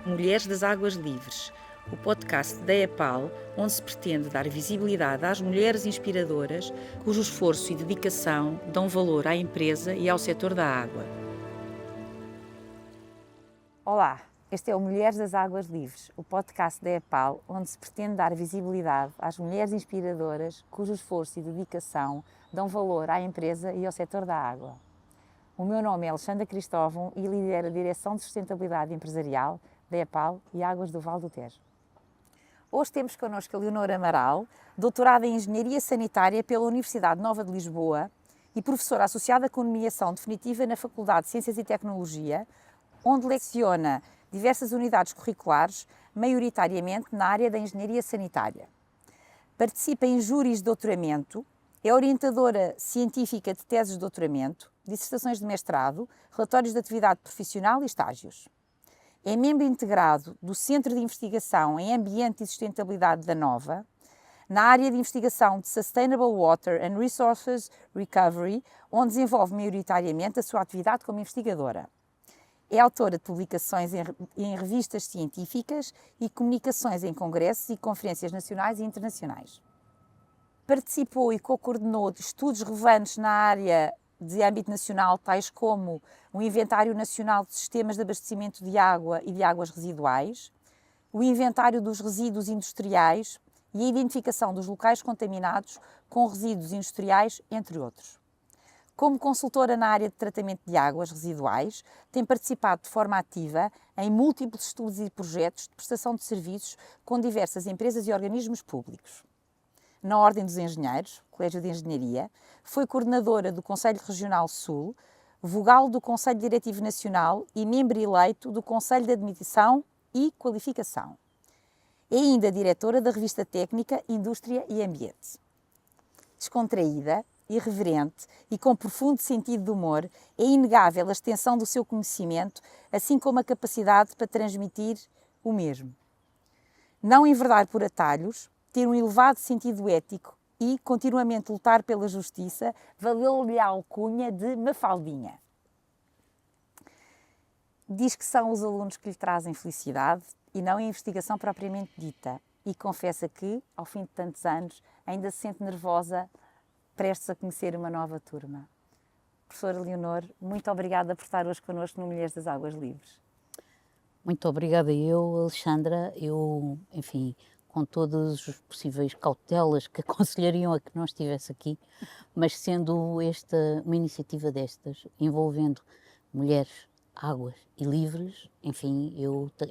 Mulheres das Águas Livres, o podcast da EPAL, onde se pretende dar visibilidade às mulheres inspiradoras cujo esforço e dedicação dão valor à empresa e ao setor da água. Olá, este é o Mulheres das Águas Livres, o podcast da EPAL, onde se pretende dar visibilidade às mulheres inspiradoras cujo esforço e dedicação dão valor à empresa e ao setor da água. O meu nome é Alexandra Cristóvão e lidero a Direção de Sustentabilidade Empresarial da EPAL e Águas do Val do Tejo. Hoje temos connosco a Leonor Amaral, doutorada em Engenharia Sanitária pela Universidade Nova de Lisboa e professora associada com nomeação definitiva na Faculdade de Ciências e Tecnologia, onde leciona diversas unidades curriculares, maioritariamente na área da Engenharia Sanitária. Participa em júris de doutoramento, é orientadora científica de teses de doutoramento, dissertações de mestrado, relatórios de atividade profissional e estágios. É membro integrado do Centro de Investigação em Ambiente e Sustentabilidade da NOVA, na área de investigação de Sustainable Water and Resources Recovery, onde desenvolve maioritariamente a sua atividade como investigadora. É autora de publicações em revistas científicas e comunicações em congressos e conferências nacionais e internacionais. Participou e co-coordenou de estudos relevantes na área de âmbito nacional, tais como o Inventário Nacional de Sistemas de Abastecimento de Água e de Águas Residuais, o Inventário dos Resíduos Industriais e a identificação dos locais contaminados com resíduos industriais, entre outros. Como consultora na área de tratamento de águas residuais, tem participado de forma ativa em múltiplos estudos e projetos de prestação de serviços com diversas empresas e organismos públicos. Na Ordem dos Engenheiros, Colégio de Engenharia, foi coordenadora do Conselho Regional Sul, vogal do Conselho Diretivo Nacional e membro eleito do Conselho de Admissão e Qualificação. É ainda diretora da revista técnica Indústria e Ambiente. Descontraída, irreverente e com profundo sentido de humor, é inegável a extensão do seu conhecimento, assim como a capacidade para transmitir o mesmo. Não enverdar por atalhos, ter um elevado sentido ético e continuamente lutar pela justiça, valeu-lhe a alcunha de Mafaldinha. Diz que são os alunos que lhe trazem felicidade e não a investigação propriamente dita, e confessa que, ao fim de tantos anos, ainda se sente nervosa, prestes a conhecer uma nova turma. Professora Leonor, muito obrigada por estar hoje connosco no Mulheres das Águas Livres. Muito obrigada eu, Alexandra. Eu, enfim, com todas as possíveis cautelas que aconselhariam a que não estivesse aqui, mas sendo esta uma iniciativa destas, envolvendo mulheres, águas e livres, enfim,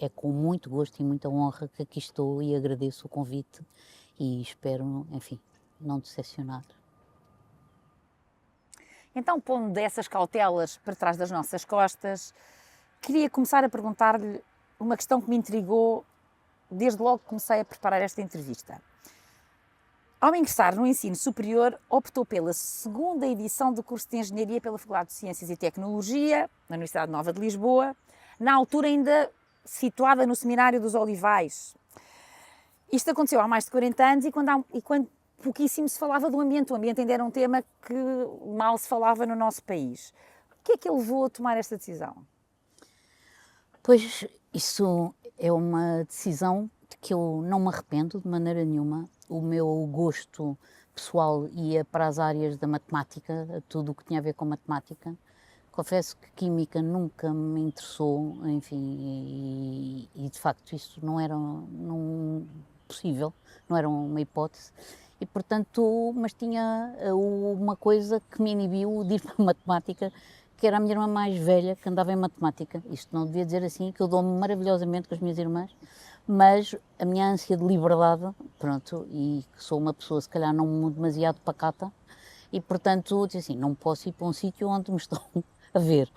é com muito gosto e muita honra que aqui estou e agradeço o convite e espero, enfim, não decepcionar. Então, pondo dessas cautelas para trás das nossas costas, queria começar a perguntar-lhe uma questão que me intrigou desde logo que comecei a preparar esta entrevista. Ao ingressar no ensino superior, optou pela segunda edição do curso de Engenharia pela Faculdade de Ciências e Tecnologia, na Universidade Nova de Lisboa, na altura ainda situada no Seminário dos Olivais. Isto aconteceu há mais de 40 anos e quando pouquíssimo se falava do ambiente. O ambiente ainda era um tema que mal se falava no nosso país. O que é que ele levou a tomar esta decisão? Pois, isso é uma decisão de que eu não me arrependo de maneira nenhuma. O meu gosto pessoal ia para as áreas da matemática, tudo o que tinha a ver com matemática. Confesso que química nunca me interessou, enfim, e de facto isso não era possível, não era uma hipótese. E, portanto, mas tinha uma coisa que me inibiu de ir para a matemática, que era a minha irmã mais velha, que andava em matemática. Isto não devia dizer assim, que eu dou-me maravilhosamente com as minhas irmãs, mas a minha ânsia de liberdade, pronto, e que sou uma pessoa, se calhar, não demasiado pacata, e, portanto, disse assim, não posso ir para um sítio onde me estão a ver.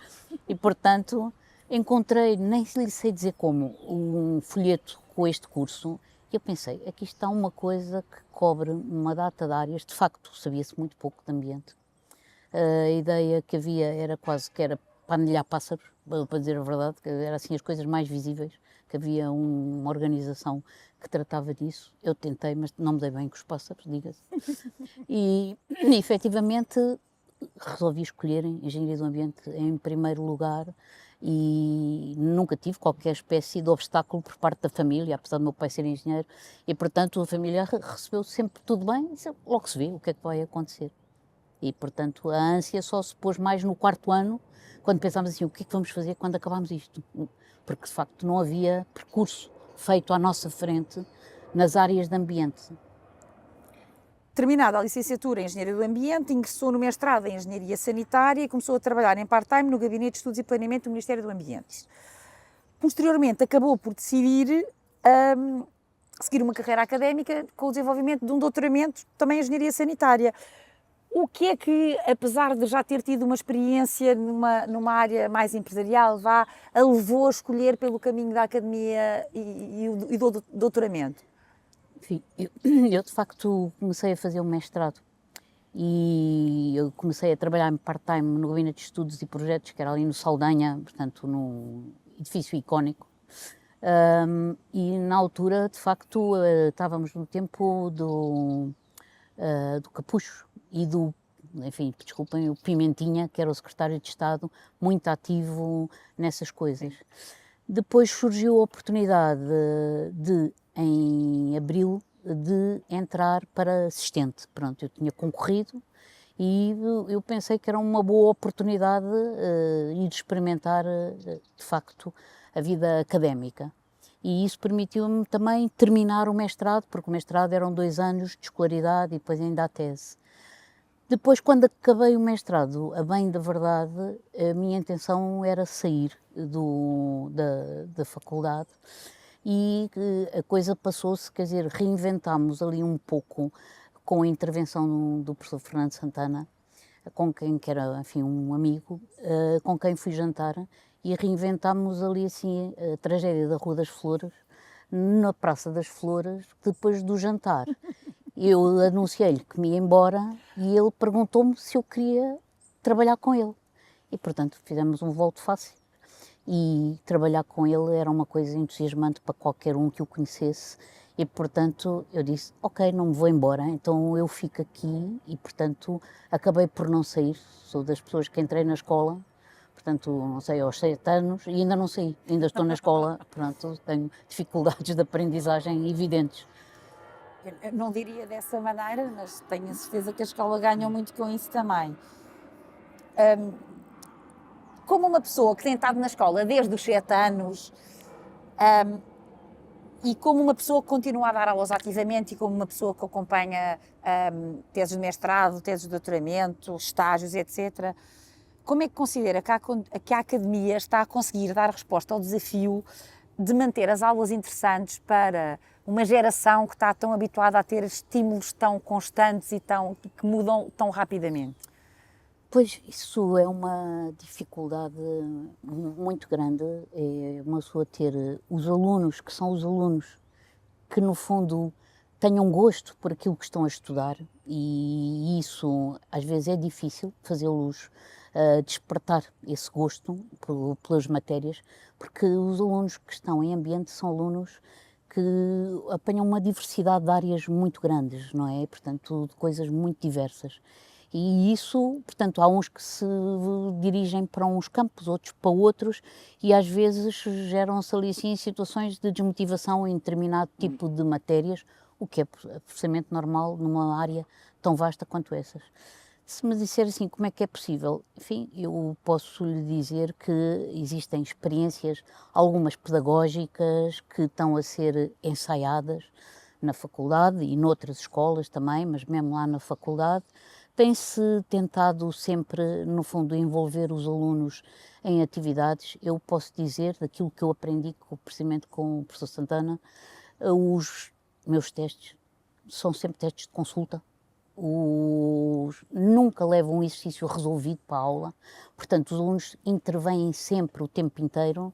E, portanto, encontrei, nem lhe sei dizer como, um folheto com este curso. E eu pensei, aqui está uma coisa que cobre uma data de áreas, de facto sabia-se muito pouco de ambiente. A ideia que havia era quase que era para anilhar pássaros, para dizer a verdade, que eram assim as coisas mais visíveis, que havia uma organização que tratava disso. Eu tentei, mas não me dei bem com os pássaros, diga-se. E efetivamente resolvi escolher Engenharia do Ambiente em primeiro lugar e nunca tive qualquer espécie de obstáculo por parte da família, apesar do meu pai ser engenheiro, e portanto a família recebeu sempre tudo bem, e disse, logo se vê o que é que vai acontecer. E portanto a ânsia só se pôs mais no quarto ano, quando pensámos assim, o que é que vamos fazer quando acabarmos isto? Porque de facto não havia percurso feito à nossa frente nas áreas de ambiente. Terminada a licenciatura em Engenharia do Ambiente, ingressou no mestrado em Engenharia Sanitária e começou a trabalhar em part-time no Gabinete de Estudos e Planeamento do Ministério do Ambiente. Posteriormente, acabou por decidir seguir uma carreira académica com o desenvolvimento de um doutoramento também em Engenharia Sanitária. O que é que, apesar de já ter tido uma experiência numa área mais empresarial, a levou a escolher pelo caminho da academia e do doutoramento? Enfim, eu de facto comecei a fazer um mestrado e eu comecei a trabalhar em part-time no Gabinete de Estudos e Projetos, que era ali no Saldanha, portanto num edifício icónico. E na altura, de facto, estávamos no tempo do Capucho e enfim, desculpem, o Pimentinha, que era o secretário de Estado, muito ativo nessas coisas. Depois surgiu a oportunidade em abril, de entrar para assistente. Pronto, eu tinha concorrido e eu pensei que era uma boa oportunidade ir experimentar, de facto, a vida académica. E isso permitiu-me também terminar o mestrado, porque o mestrado eram 2 anos de escolaridade e depois ainda a tese. Depois, quando acabei o mestrado, a bem da verdade, a minha intenção era sair da faculdade e a coisa passou-se, quer dizer, reinventámos ali um pouco com a intervenção do professor Fernando Santana, com quem, que era, enfim, um amigo, com quem fui jantar, e reinventámos ali assim a tragédia da Rua das Flores, na Praça das Flores, depois do jantar. Eu anunciei-lhe que me ia embora e ele perguntou-me se eu queria trabalhar com ele. E, portanto, fizemos um volte-face e trabalhar com ele era uma coisa entusiasmante para qualquer um que o conhecesse. E, portanto, eu disse, ok, não me vou embora, então eu fico aqui e, portanto, acabei por não sair. Sou das pessoas que entrei na escola, portanto, não sei, aos 7 anos e ainda não saí, ainda estou na escola, portanto, tenho dificuldades de aprendizagem evidentes. Eu não diria dessa maneira, mas tenho a certeza que a escola ganha muito com isso também. Como uma pessoa que tem estado na escola desde os 7 anos e como uma pessoa que continua a dar aulas ativamente e como uma pessoa que acompanha teses de mestrado, teses de doutoramento, estágios, etc., como é que considera que a academia está a conseguir dar resposta ao desafio de manter as aulas interessantes para uma geração que está tão habituada a ter estímulos tão constantes e que mudam tão rapidamente? Pois, isso é uma dificuldade muito grande, é uma pessoa ter os alunos, que são os alunos que no fundo tenham gosto por aquilo que estão a estudar, e isso às vezes é difícil fazê-los despertar esse gosto pelas matérias, porque os alunos que estão em ambiente são alunos que apanham uma diversidade de áreas muito grandes, não é? Portanto, de coisas muito diversas. E isso, portanto, há uns que se dirigem para uns campos, outros para outros, e às vezes geram-se ali assim situações de desmotivação em determinado tipo de matérias, o que é absolutamente normal numa área tão vasta quanto essas. Se me disser assim como é que é possível, enfim, eu posso lhe dizer que existem experiências, algumas pedagógicas, que estão a ser ensaiadas na faculdade e noutras escolas também, mas mesmo lá na faculdade, tem-se tentado sempre, no fundo, envolver os alunos em atividades. Eu posso dizer, daquilo que eu aprendi precisamente com o professor Santana, os meus testes são sempre testes de consulta. Nunca levam um exercício resolvido para a aula, portanto os alunos intervêm sempre o tempo inteiro.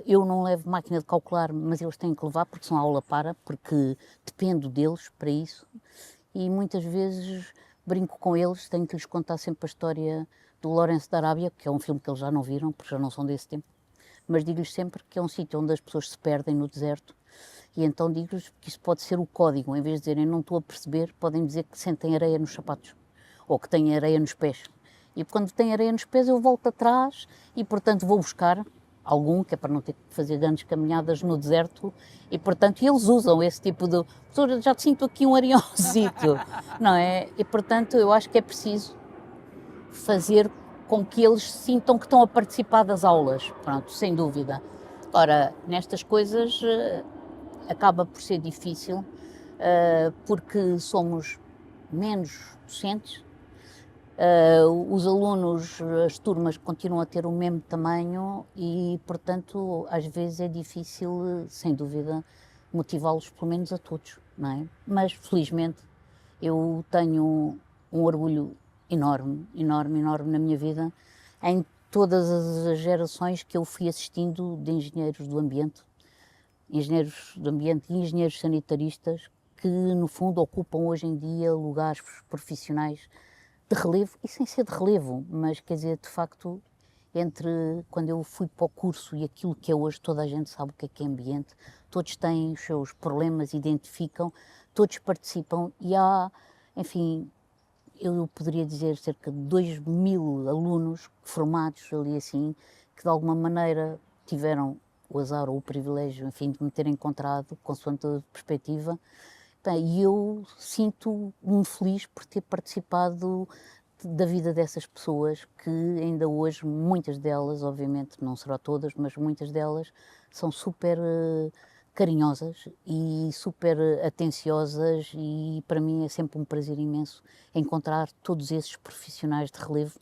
Eu não levo máquina de calcular, mas eles têm que levar porque são aula porque dependo deles para isso. E muitas vezes brinco com eles, tenho que lhes contar sempre a história do Lourenço da Arábia, que é um filme que eles já não viram, porque já não são desse tempo, mas digo-lhes sempre que é um sítio onde as pessoas se perdem no deserto. E então digo-lhes que isso pode ser o código, em vez de dizerem não estou a perceber, podem dizer que sentem areia nos sapatos ou que têm areia nos pés. E quando tem areia nos pés eu volto atrás e, portanto, vou buscar algum, que é para não ter que fazer grandes caminhadas no deserto, e, portanto, eles usam esse tipo de... "Professora, já te sinto aqui um areiãozito", não é? E, portanto, eu acho que é preciso fazer com que eles sintam que estão a participar das aulas, pronto, sem dúvida. Ora, nestas coisas acaba por ser difícil, porque somos menos docentes, os alunos, as turmas continuam a ter o mesmo tamanho e, portanto, às vezes é difícil, sem dúvida, motivá-los, pelo menos a todos, não é? Mas, felizmente, eu tenho um orgulho enorme, enorme, enorme na minha vida, em todas as gerações que eu fui assistindo de engenheiros do ambiente e engenheiros sanitaristas, que, no fundo, ocupam hoje em dia lugares profissionais de relevo, e sem ser de relevo, mas quer dizer, de facto, entre quando eu fui para o curso e aquilo que é hoje, toda a gente sabe o que é ambiente, todos têm os seus problemas, identificam, todos participam e há, enfim, eu poderia dizer cerca de 2.000 alunos formados ali assim, que de alguma maneira tiveram o azar ou o privilégio, enfim, de me ter encontrado, consoante a perspectiva. E eu sinto-me feliz por ter participado da vida dessas pessoas que ainda hoje, muitas delas, obviamente não serão todas, mas muitas delas são super carinhosas e super atenciosas, e para mim é sempre um prazer imenso encontrar todos esses profissionais de relevo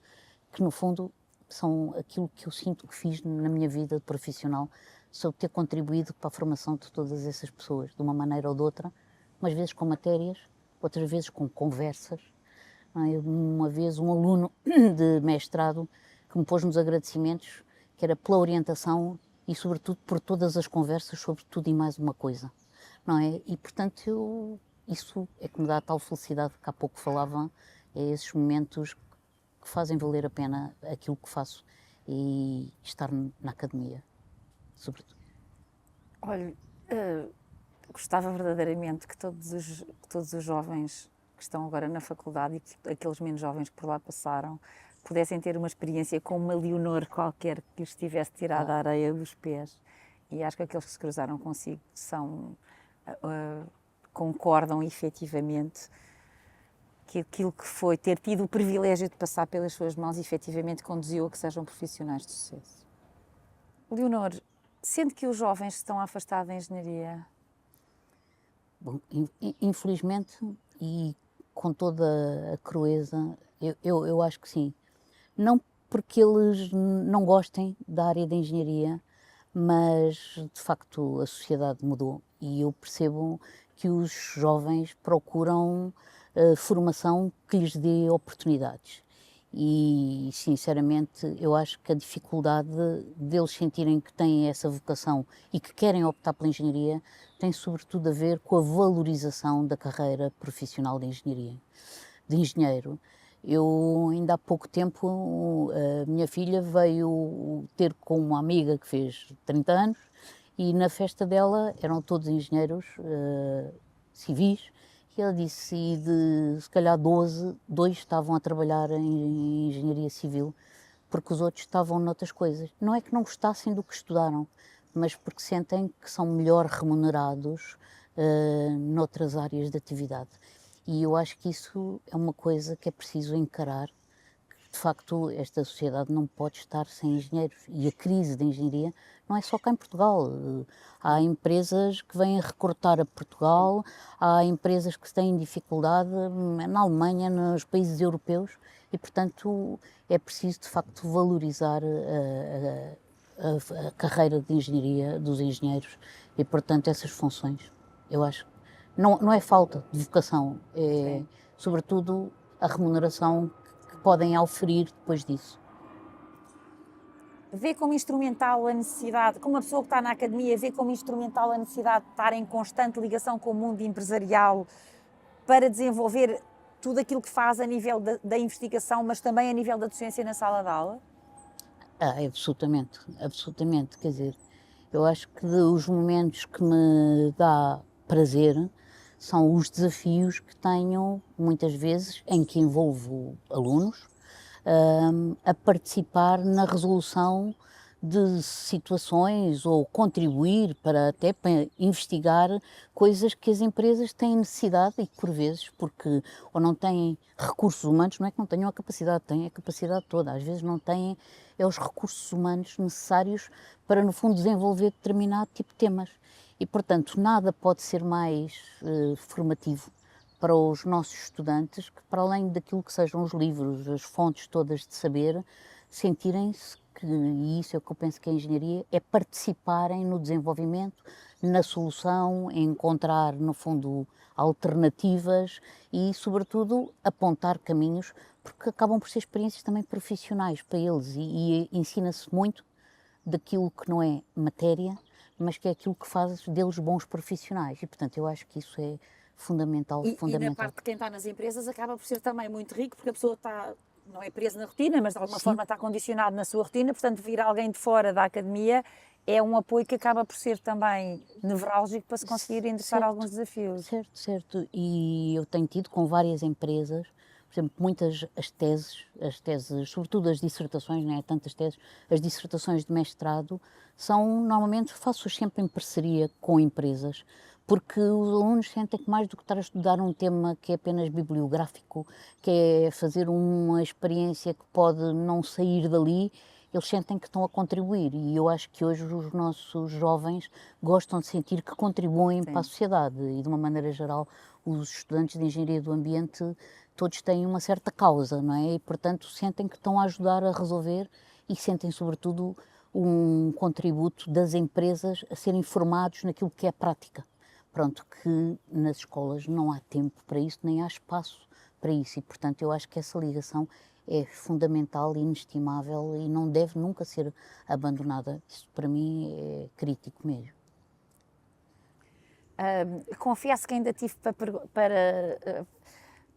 que, no fundo, são aquilo que eu sinto que fiz na minha vida profissional, só ter contribuído para a formação de todas essas pessoas, de uma maneira ou de outra, umas vezes com matérias, outras vezes com conversas. Uma vez um aluno de mestrado que me pôs nos agradecimentos, que era pela orientação e sobretudo por todas as conversas sobre tudo e mais uma coisa, não é? E portanto isso é que me dá a tal felicidade que há pouco falava, é esses momentos que fazem valer a pena aquilo que faço e estar na academia, sobretudo. Olha, gostava verdadeiramente que todos os jovens que estão agora na faculdade e que aqueles menos jovens que por lá passaram pudessem ter uma experiência com uma Leonor qualquer que lhes tivesse tirado a areia dos pés. E acho que aqueles que se cruzaram consigo concordam efetivamente que aquilo que foi ter tido o privilégio de passar pelas suas mãos efetivamente conduziu a que sejam profissionais de sucesso. Leonor, sente que os jovens se estão a afastar da engenharia? Bom, infelizmente, e com toda a crueza, eu acho que sim. Não porque eles não gostem da área da engenharia, mas de facto a sociedade mudou e eu percebo que os jovens procuram formação que lhes dê oportunidades. E sinceramente eu acho que a dificuldade deles sentirem que têm essa vocação e que querem optar pela engenharia tem sobretudo a ver com a valorização da carreira profissional de engenheiro. Eu ainda há pouco tempo, a minha filha veio ter com uma amiga que fez 30 anos e na festa dela eram todos engenheiros civis. E ela disse, e de se calhar 12, 2 estavam a trabalhar em engenharia civil, porque os outros estavam noutras coisas. Não é que não gostassem do que estudaram, mas porque sentem que são melhor remunerados noutras áreas de atividade. E eu acho que isso é uma coisa que é preciso encarar. De facto, esta sociedade não pode estar sem engenheiros. E a crise da engenharia não é só cá em Portugal. Há empresas que vêm recortar a Portugal, há empresas que têm dificuldade na Alemanha, nos países europeus, e, portanto, é preciso, de facto, valorizar a carreira de engenharia dos engenheiros e, portanto, essas funções. Eu acho que não é falta de vocação, é, sobretudo, a remuneração podem oferir depois disso. Vê como instrumental a necessidade, como uma pessoa que está na academia, vê como instrumental a necessidade de estar em constante ligação com o mundo empresarial para desenvolver tudo aquilo que faz a nível da investigação, mas também a nível da docência na sala de aula? Absolutamente, absolutamente. Quer dizer, eu acho que os momentos que me dá prazer são os desafios que tenho, muitas vezes, em que envolvo alunos, a participar na resolução de situações ou contribuir para investigar coisas que as empresas têm necessidade e que por vezes, porque ou não têm recursos humanos, não é que não tenham a capacidade, têm a capacidade toda, às vezes não têm os recursos humanos necessários para no fundo desenvolver determinado tipo de temas e portanto nada pode ser mais formativo para os nossos estudantes que para além daquilo que sejam os livros, as fontes todas de saber, sentirem-se e isso é o que eu penso que a engenharia é participarem no desenvolvimento, na solução, encontrar, no fundo, alternativas e, sobretudo, apontar caminhos, porque acabam por ser experiências também profissionais para eles e ensina-se muito daquilo que não é matéria, mas que é aquilo que faz deles bons profissionais e, portanto, eu acho que isso é fundamental. E na parte de quem está nas empresas acaba por ser também muito rico, porque a pessoa está, não é presa na rotina, mas de alguma forma está condicionado na sua rotina, portanto vir alguém de fora da academia é um apoio que acaba por ser também nevrálgico para se conseguir endereçar alguns desafios. Certo. E eu tenho tido com várias empresas, por exemplo, muitas as teses, sobretudo as dissertações, não é tantas teses, as dissertações de mestrado, normalmente faço-as sempre em parceria com empresas, porque os alunos sentem que mais do que estar a estudar um tema que é apenas bibliográfico, que é fazer uma experiência que pode não sair dali, eles sentem que estão a contribuir e eu acho que hoje os nossos jovens gostam de sentir que contribuem para a sociedade e de uma maneira geral os estudantes de Engenharia do Ambiente todos têm uma certa causa, não é? E portanto sentem que estão a ajudar a resolver e sentem sobretudo um contributo das empresas a serem formados naquilo que é a prática. Pronto, que nas escolas não há tempo para isso, nem há espaço para isso e, portanto, eu acho que essa ligação é fundamental e inestimável e não deve nunca ser abandonada. Isso, para mim, é crítico mesmo. Confesso que ainda tive para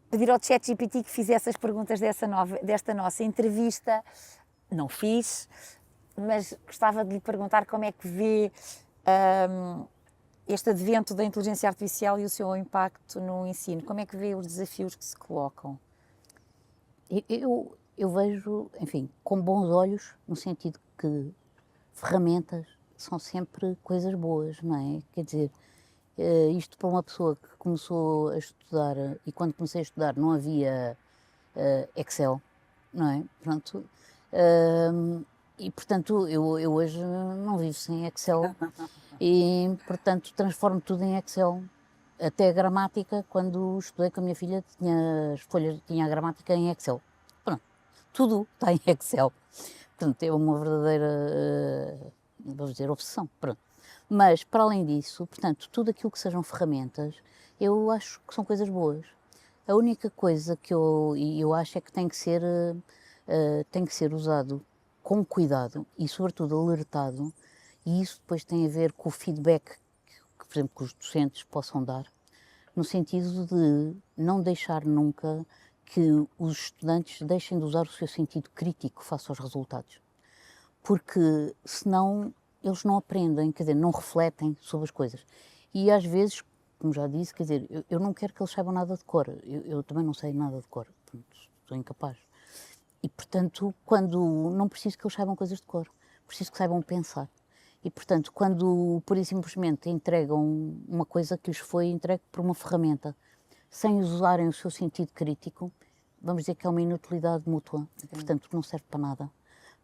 pedir ao ChatGPT que fizesse as perguntas desta nossa entrevista. Não fiz, mas gostava de lhe perguntar como é que vê este advento da inteligência artificial e o seu impacto no ensino. Como é que vê os desafios que se colocam? Eu vejo, enfim, com bons olhos, no sentido que ferramentas são sempre coisas boas, não é? Quer dizer, isto para uma pessoa que começou a estudar, e quando comecei a estudar não havia Excel, não é? Pronto. E, portanto, eu hoje não vivo sem Excel e, portanto, transformo tudo em Excel. Até a gramática, quando estudei com a minha filha, tinha a gramática em Excel. Pronto, tudo está em Excel. Portanto, é uma verdadeira, vamos dizer, obsessão. Pronto. Mas, para além disso, portanto, tudo aquilo que sejam ferramentas, eu acho que são coisas boas. A única coisa que eu acho é que tem que ser usado com cuidado e, sobretudo, alertado, e isso depois tem a ver com o feedback que, por exemplo, que os docentes possam dar, no sentido de não deixar nunca que os estudantes deixem de usar o seu sentido crítico face aos resultados, porque senão eles não aprendem, quer dizer, não refletem sobre as coisas. E às vezes, como já disse, quer dizer, eu não quero que eles saibam nada de cor, eu também não sei nada de cor, sou incapaz. E, portanto, não preciso que eles saibam coisas de cor, preciso que saibam pensar. E, portanto, quando, por e simplesmente, entregam uma coisa que lhes foi entregue por uma ferramenta, sem usarem o seu sentido crítico, vamos dizer que é uma inutilidade mútua. E, portanto, não serve para nada.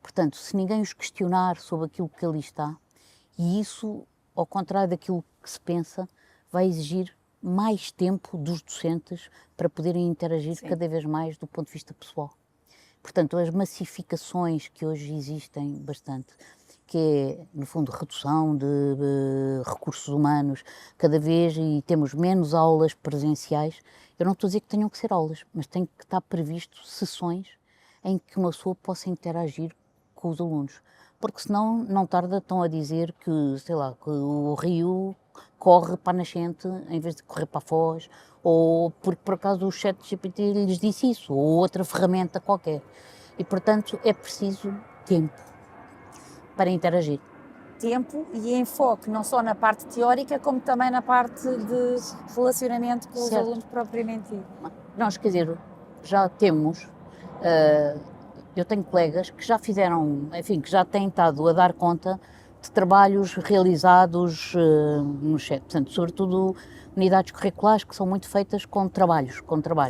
Portanto, se ninguém os questionar sobre aquilo que ali está, e isso, ao contrário daquilo que se pensa, vai exigir mais tempo dos docentes para poderem interagir cada vez mais do ponto de vista pessoal. Portanto, as massificações que hoje existem bastante, que é, no fundo, redução de recursos humanos cada vez e temos menos aulas presenciais, eu não estou a dizer que tenham que ser aulas, mas tem que estar previsto sessões em que uma pessoa possa interagir com os alunos, porque senão não tarda estão a dizer que, sei lá, que o rio corre para a nascente em vez de correr para a foz, ou porque por acaso o ChatGPT lhes disse isso, ou outra ferramenta qualquer. E, portanto, é preciso tempo para interagir. Tempo e enfoque, não só na parte teórica, como também na parte de relacionamento com os alunos propriamente dito. Nós, quer dizer, já temos, Eu tenho colegas que já fizeram, enfim, que já têm estado a dar conta de trabalhos realizados no CHET, portanto, sobretudo unidades curriculares que são muito feitas com trabalhos,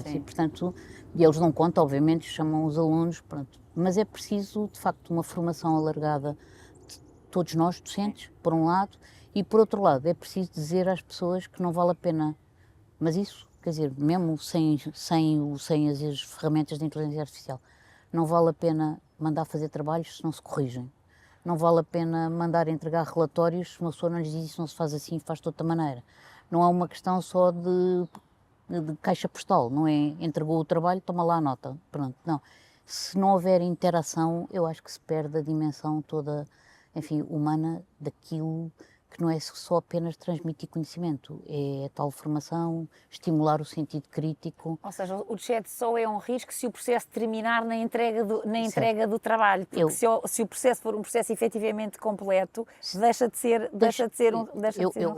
Sim. e portanto, e eles dão conta, obviamente, chamam os alunos, pronto, mas é preciso, de facto, uma formação alargada de todos nós, docentes, por um lado, e por outro lado, é preciso dizer às pessoas que não vale a pena, mas isso, quer dizer, mesmo sem as ferramentas de inteligência artificial, não vale a pena mandar fazer trabalhos se não se corrigem. Não vale a pena mandar entregar relatórios se uma pessoa não lhes diz isso não se faz assim, faz de outra maneira. Não é uma questão só de caixa postal, não é entregou o trabalho, toma lá a nota, pronto, não. Se não houver interação, eu acho que se perde a dimensão toda, enfim, humana daquilo que não é só apenas transmitir conhecimento, é a tal formação, estimular o sentido crítico. Ou seja, o chat só é um risco se o processo terminar na entrega do trabalho, porque se o processo for um processo efetivamente completo, deixa de ser um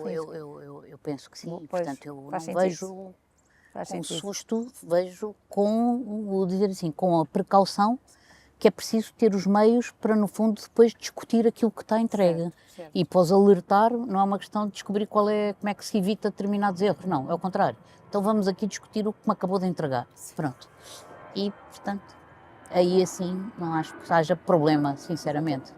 risco. Eu penso que sim, Pois, portanto eu não faz sentido. vejo Faz com sentido. susto, vejo dizer assim, com a precaução que é preciso ter os meios para, no fundo, depois discutir aquilo que está entregue. Certo. E após alertar, não é uma questão de descobrir como é que se evita determinados erros, não, é o contrário. Então vamos aqui discutir o que me acabou de entregar. Pronto. E, portanto, aí assim não acho que haja problema, sinceramente.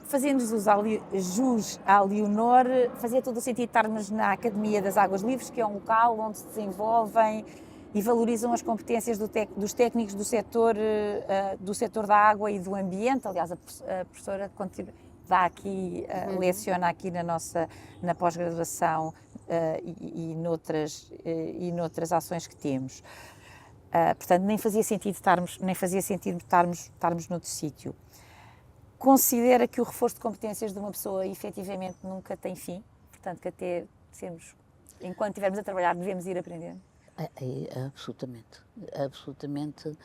Fazendo jus à Leonor, fazia todo o sentido estarmos na Academia das Águas Livres, que é um local onde se desenvolvem e valorizam as competências dos técnicos do setor da água e do ambiente. Aliás, a professora dá aqui, leciona aqui na pós-graduação e noutras ações que temos. Portanto, nem fazia sentido estarmos noutro sítio. Considera que o reforço de competências de uma pessoa efetivamente nunca tem fim? Portanto, que até enquanto estivermos a trabalhar, devemos ir aprendendo? Absolutamente.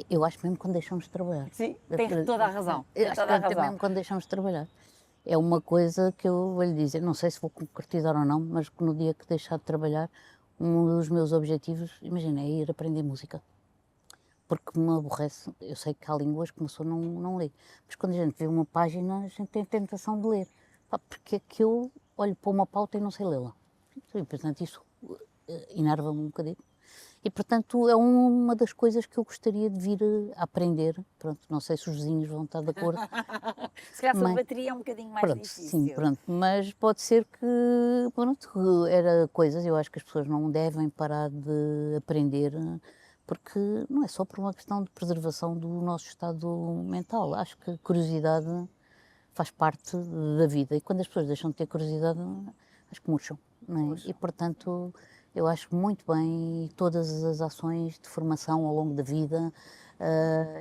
Eu acho mesmo quando deixamos de trabalhar. Sim, tem toda a razão. Mesmo quando deixamos de trabalhar. É uma coisa que eu vou lhe dizer, não sei se vou concretizar ou não, mas que no dia que deixar de trabalhar, um dos meus objetivos, imagina, é ir aprender música. Porque me aborrece, eu sei que há línguas que uma pessoa não lê, mas quando a gente vê uma página, a gente tem a tentação de ler. Porque é que eu olho para uma pauta e não sei lê-la? E, portanto, isso enerva-me um bocadinho. E, portanto, é uma das coisas que eu gostaria de vir a aprender. Pronto, não sei se os vizinhos vão estar de acordo. Se calhar a bateria é um bocadinho mais difícil. Sim, pronto, mas pode ser que, pronto, era coisas, eu acho que as pessoas não devem parar de aprender, porque não é só por uma questão de preservação do nosso estado mental. Acho que a curiosidade faz parte da vida e quando as pessoas deixam de ter curiosidade, acho que murcham, não é? E, portanto, eu acho muito bem todas as ações de formação ao longo da vida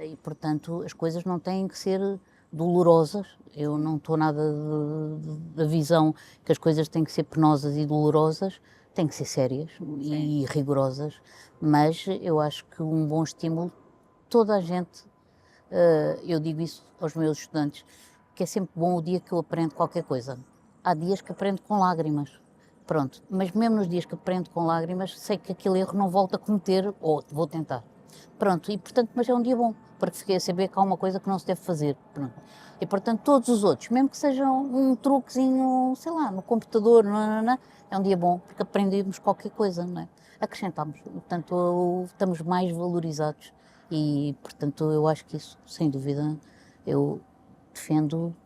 e, portanto, as coisas não têm que ser dolorosas. Eu não estou nada da visão que as coisas têm que ser penosas e dolorosas, têm que ser sérias e rigorosas, mas eu acho que um bom estímulo, toda a gente, eu digo isso aos meus estudantes, que é sempre bom o dia que eu aprendo qualquer coisa. Há dias que aprendo com lágrimas, pronto, mas mesmo nos dias que aprendo com lágrimas, sei que aquele erro não volto a cometer, ou vou tentar. Pronto, e portanto, mas é um dia bom, porque fiquei a saber que há uma coisa que não se deve fazer, pronto. E portanto, todos os outros, mesmo que sejam um truquezinho, sei lá, no computador, é um dia bom, porque aprendemos qualquer coisa, não é? Acrescentamos, portanto, estamos mais valorizados e, portanto, eu acho que isso, sem dúvida, eu defendo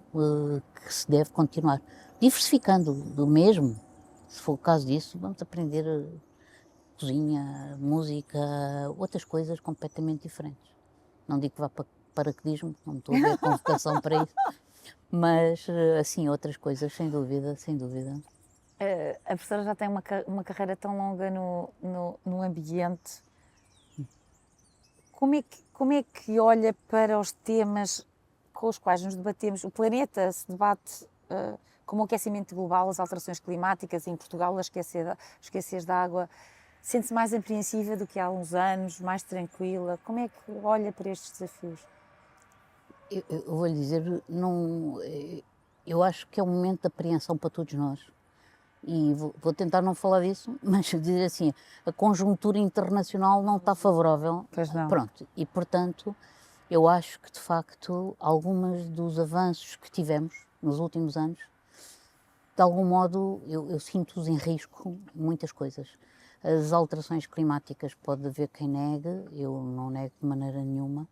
que se deve continuar. Diversificando do mesmo, se for o caso disso, vamos aprender cozinha, música, outras coisas completamente diferentes. Não digo que vá para paraquedismo, não estou a ver convocação para isso, mas assim, outras coisas, sem dúvida, sem dúvida. A professora já tem uma carreira tão longa no ambiente. Como é que olha para os temas com os quais nos debatemos? O planeta se debate como o aquecimento global, as alterações climáticas, em Portugal a esquecer da água. Sente-se mais apreensiva do que há uns anos, mais tranquila? Como é que olha para estes desafios? Eu vou lhe dizer, não, eu acho que é um momento de apreensão para todos nós. e vou tentar não falar disso, mas dizer assim, a conjuntura internacional não está favorável. Pois não. Pronto, e portanto, eu acho que de facto, alguns dos avanços que tivemos nos últimos anos, de algum modo, eu sinto-os em risco muitas coisas. As alterações climáticas, pode haver quem negue, eu não nego de maneira nenhuma.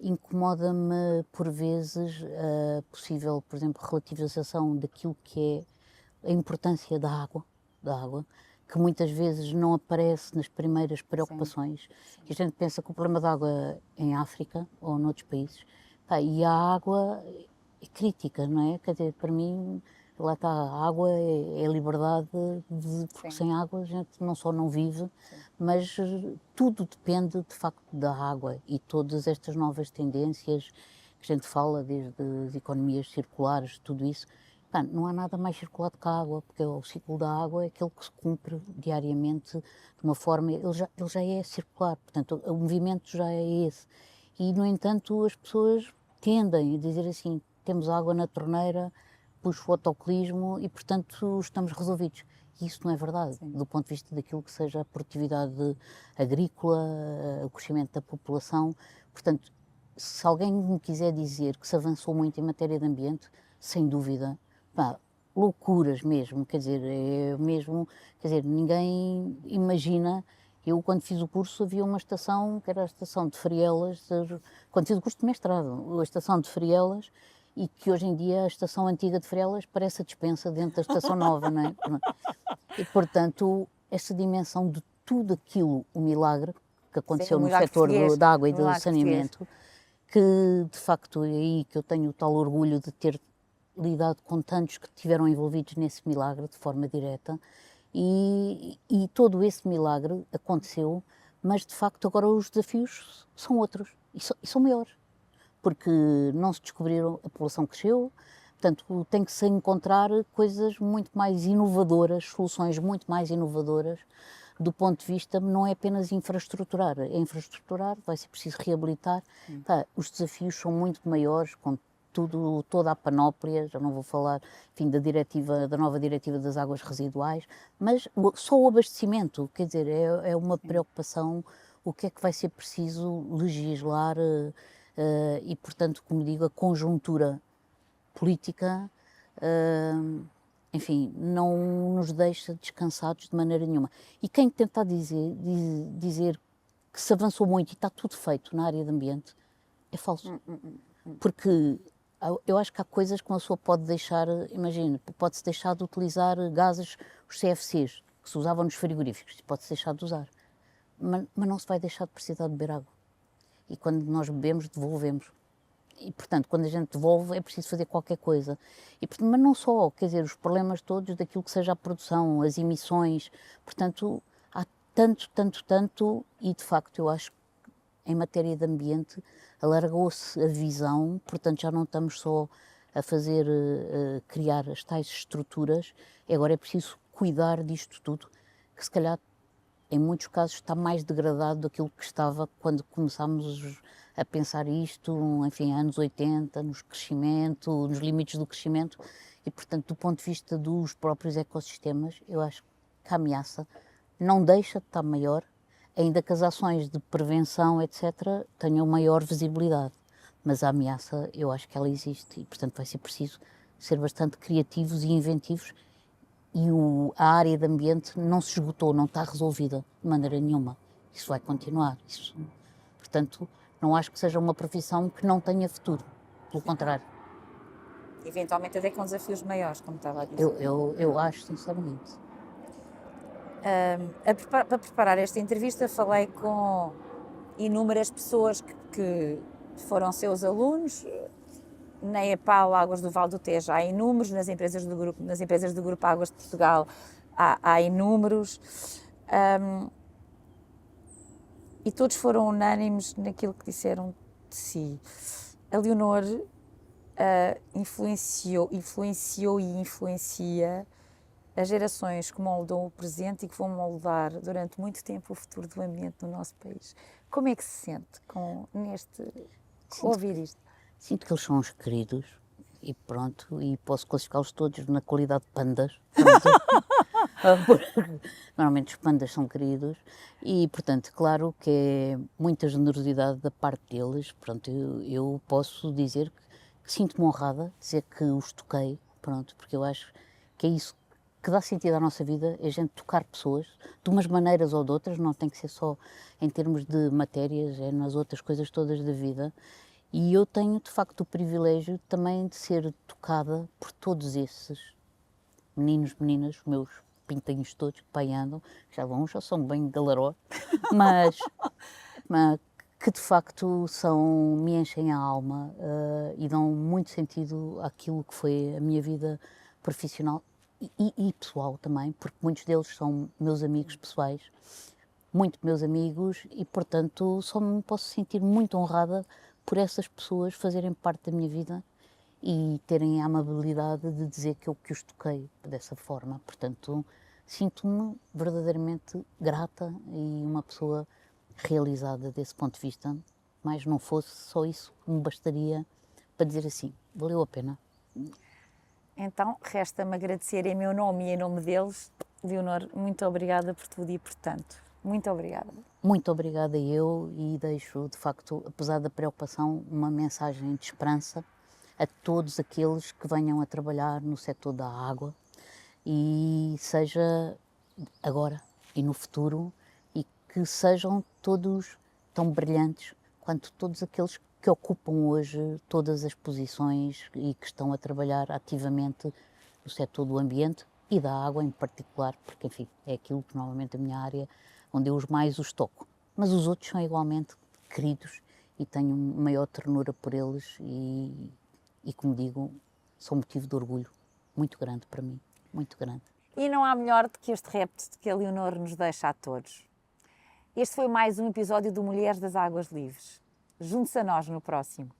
Incomoda-me, por vezes, a possível, por exemplo, relativização daquilo que é a importância da água, que muitas vezes não aparece nas primeiras preocupações. E a gente pensa que o problema da água em África ou noutros países, pá, e a água é crítica, não é? Quer dizer, para mim, lá está, a água é liberdade, porque sem água a gente não só não vive, mas tudo depende de facto da água e todas estas novas tendências que a gente fala, desde as economias circulares, tudo isso. Pá, não há nada mais circular do que a água, porque o ciclo da água é aquele que se cumpre diariamente de uma forma, ele já é circular, portanto o movimento já é esse. E no entanto as pessoas tendem a dizer assim, temos água na torneira, puxo o autocolismo e portanto estamos resolvidos. E isso não é verdade, do ponto de vista daquilo que seja a produtividade agrícola, o crescimento da população. Portanto, se alguém me quiser dizer que se avançou muito em matéria de ambiente, sem dúvida, pá, loucuras mesmo, quer dizer, ninguém imagina. Eu, quando fiz o curso, havia uma estação, que era a estação de Frielas, quando fiz o curso de mestrado, a estação de Frielas, e que hoje em dia a estação antiga de Frielas parece a despensa dentro da estação nova, não é? E, portanto, essa dimensão de tudo aquilo, o milagre que aconteceu no setor da água e do saneamento, que de facto é aí que eu tenho o tal orgulho de ter lidado com tantos que estiveram envolvidos nesse milagre de forma direta, e todo esse milagre aconteceu, mas de facto agora os desafios são outros e são maiores, porque não se descobriram, a população cresceu, portanto tem que se encontrar coisas muito mais inovadoras, soluções muito mais inovadoras, do ponto de vista, não é apenas infraestruturar, vai ser preciso reabilitar. Tá, os desafios são muito maiores, com toda a panóplia, já não vou falar, enfim, da nova diretiva das águas residuais, mas só o abastecimento, quer dizer, é uma preocupação, o que é que vai ser preciso legislar e, portanto, como digo, a conjuntura política, enfim, não nos deixa descansados de maneira nenhuma. E quem tentar dizer que se avançou muito e está tudo feito na área de ambiente, é falso. Porque eu acho que há coisas que uma pessoa pode deixar, imagina, pode-se deixar de utilizar gases, os CFCs, que se usavam nos frigoríficos, pode-se deixar de usar. Mas não se vai deixar de precisar de beber água. E quando nós bebemos, devolvemos. E, portanto, quando a gente devolve, é preciso fazer qualquer coisa. E, portanto, mas não só, quer dizer, os problemas todos daquilo que seja a produção, as emissões. Portanto, há tanto, e de facto eu acho que em matéria de ambiente alargou-se a visão, portanto já não estamos só a fazer, criar as tais estruturas, agora é preciso cuidar disto tudo, que se calhar em muitos casos está mais degradado daquilo que estava quando começámos a pensar isto, enfim, anos 80, nos limites do crescimento, e portanto do ponto de vista dos próprios ecossistemas, eu acho que a ameaça não deixa de estar maior, ainda que as ações de prevenção, etc., tenham maior visibilidade. Mas a ameaça, eu acho que ela existe e, portanto, vai ser preciso ser bastante criativos e inventivos, e a área de ambiente não se esgotou, não está resolvida de maneira nenhuma. Isso vai continuar. Portanto, não acho que seja uma profissão que não tenha futuro. Pelo contrário. Eventualmente até com desafios maiores, como estava a dizer. Eu acho, sinceramente. Para preparar esta entrevista, falei com inúmeras pessoas que foram seus alunos. Na EPAL Águas do Vale do Tejo há inúmeros, nas empresas do Grupo Águas de Portugal há inúmeros, e todos foram unânimes naquilo que disseram de si. A Leonor influenciou e influencia as gerações que moldam o presente e que vão moldar durante muito tempo o futuro do ambiente no nosso país. Como é que se sente ouvir isto? Sinto que eles são os queridos, e pronto, e posso classificá-los todos na qualidade de pandas. Pronto. Porque normalmente os pandas são queridos e, portanto, claro que é muita generosidade da parte deles. Pronto, eu posso dizer que sinto-me honrada, dizer que os toquei, pronto, porque eu acho que é isso que dá sentido à nossa vida, é a gente tocar pessoas, de umas maneiras ou de outras, não tem que ser só em termos de matérias, é nas outras coisas todas da vida. E eu tenho, de facto, o privilégio também de ser tocada por todos esses meninos, meninas, os meus pintinhos todos que pai andam, já são bem galaró, mas que de facto me enchem a alma e dão muito sentido àquilo que foi a minha vida profissional e pessoal também, porque muitos deles são meus amigos pessoais, muito meus amigos e, portanto, só me posso sentir muito honrada por essas pessoas fazerem parte da minha vida e terem a amabilidade de dizer que eu que os toquei dessa forma. Portanto, sinto-me verdadeiramente grata e uma pessoa realizada desse ponto de vista, mas não fosse só isso que me bastaria para dizer assim, valeu a pena. Então, resta-me agradecer em meu nome e em nome deles. Leonor, muito obrigada por tudo e por tanto. Muito obrigada. Muito obrigada eu e deixo, de facto, apesar da preocupação, uma mensagem de esperança a todos aqueles que venham a trabalhar no setor da água e seja agora e no futuro e que sejam todos tão brilhantes quanto todos aqueles que ocupam hoje todas as posições e que estão a trabalhar ativamente no setor do ambiente e da água em particular, porque enfim, é aquilo que normalmente a minha área, onde eu os toco. Mas os outros são igualmente queridos e tenho maior ternura por eles e como digo, são motivo de orgulho muito grande para mim, muito grande. E não há melhor do que este repto que a Leonor nos deixa a todos. Este foi mais um episódio do Mulheres das Águas Livres. Junte-se a nós no próximo.